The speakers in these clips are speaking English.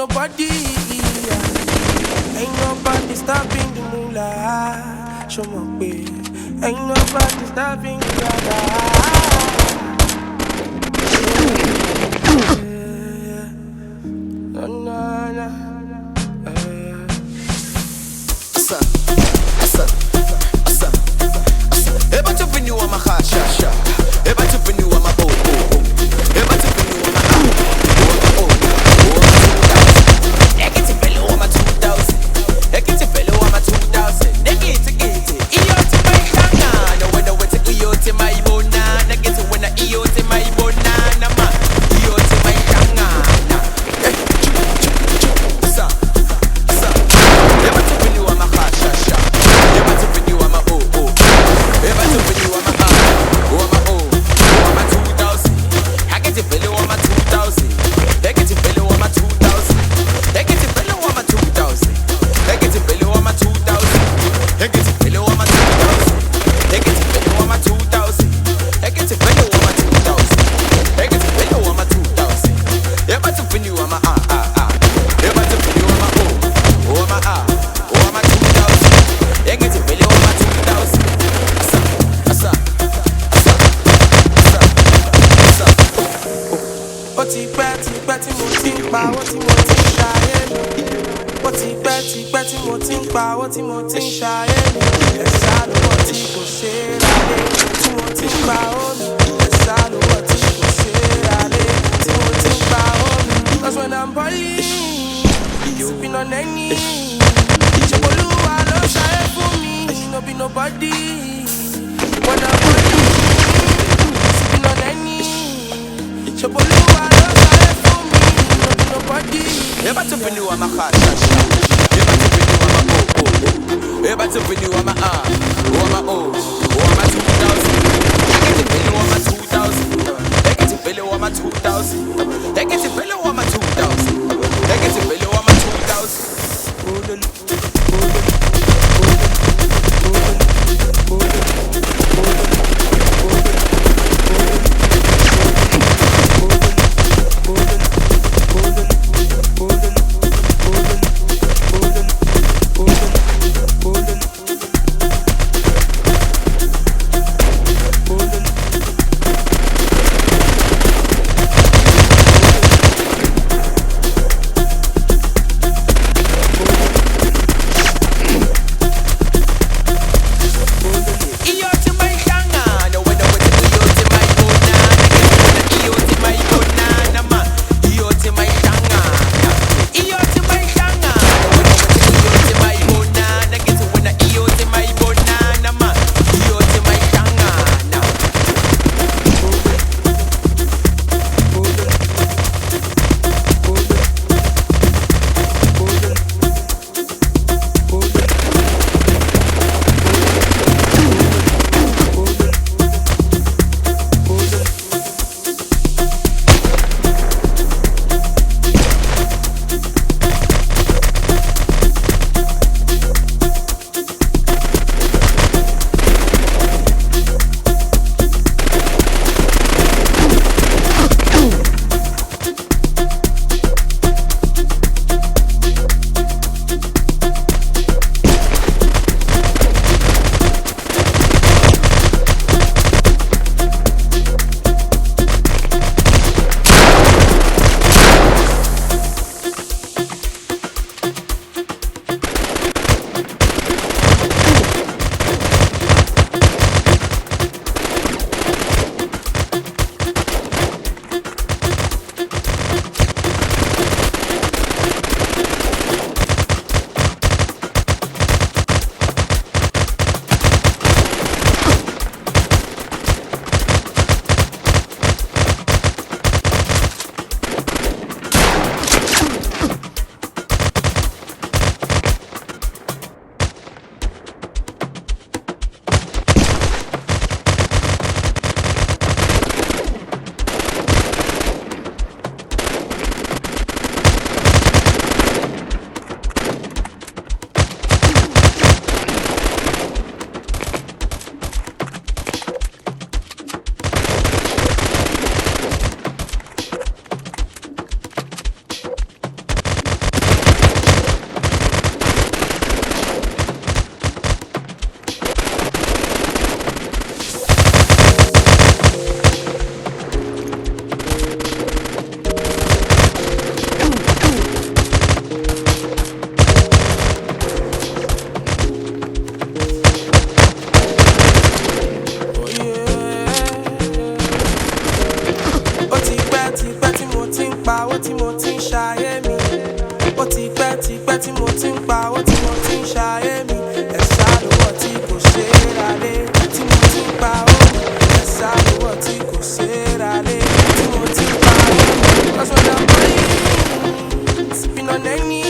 nobody. Ain't nobody stopping the moolah. Show my way. Ain't nobody stopping the pa owó tí mo ti ń ṣayé mi. Ó ti pẹ́ tí mo ti ń pa owó tí mo ti ń ṣayé mi. Ẹ̀sà lówó tí kò ṣe é ralé tí mo ti ń pa owó mi. Ẹ̀sà lówó tí kò ṣe é ralé tí mo ti ń pa owó mi. Cause when I'm balling, sipping on any,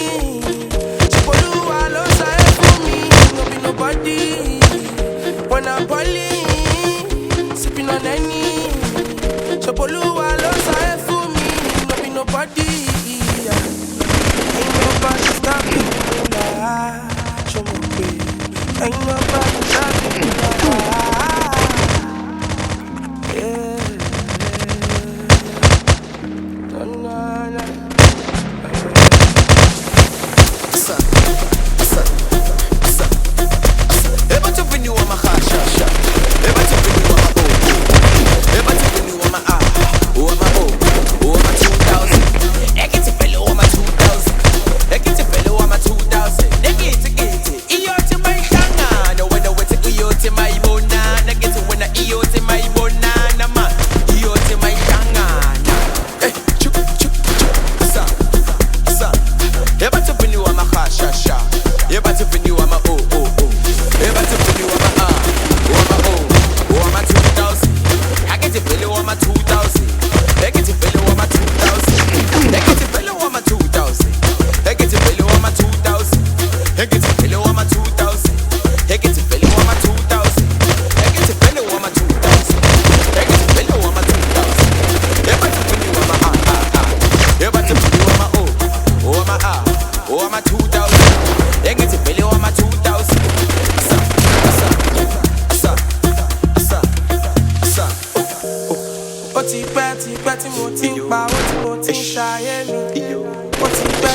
Olúwa ló ṣayé fún mi, no be nobody. When I'm balling, sipping on any, Olúwa ló ṣayé fún mi, no be nobody. Ain't nobody stopping me now. Show me pay. Ain't nobody stopping me now. Yeah. Na, na, na. Ó ti pẹ́ tí mo ti ń pa owó tí mo ti ń ṣayé mi. Ó ti pẹ́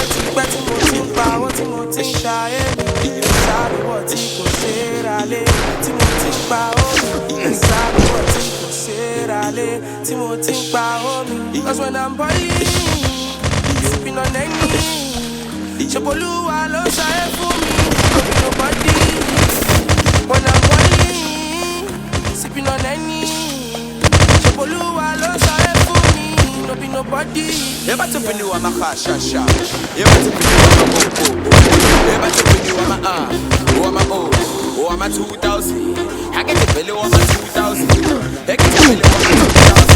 tí mo ti ń pa owó tí mo ti ń ṣayé mi. Ìsàlùwọ̀ tí kò ṣe é ralé tí mo ti ń pa owó mi. Ìsàlùwọ̀ tí kò ṣe é ralé tí mo ti ń pa owó mi. Cause when I'm balling, sipping on any, Olúwa ló ṣayé fún mi, no be nobody. When I'm balling, sipping on any, Olúwa ló ṣayé fún mi, no be nobody. Eba to be new, I'm a R.E.C.O.R.D. Eba to be new, I'm a O. Eba to be new, I'm a R. Oh, I'm a O. Oh, I'm a 2000. I get the belly, I'm a 2000. I get the belly, I'm a 2000.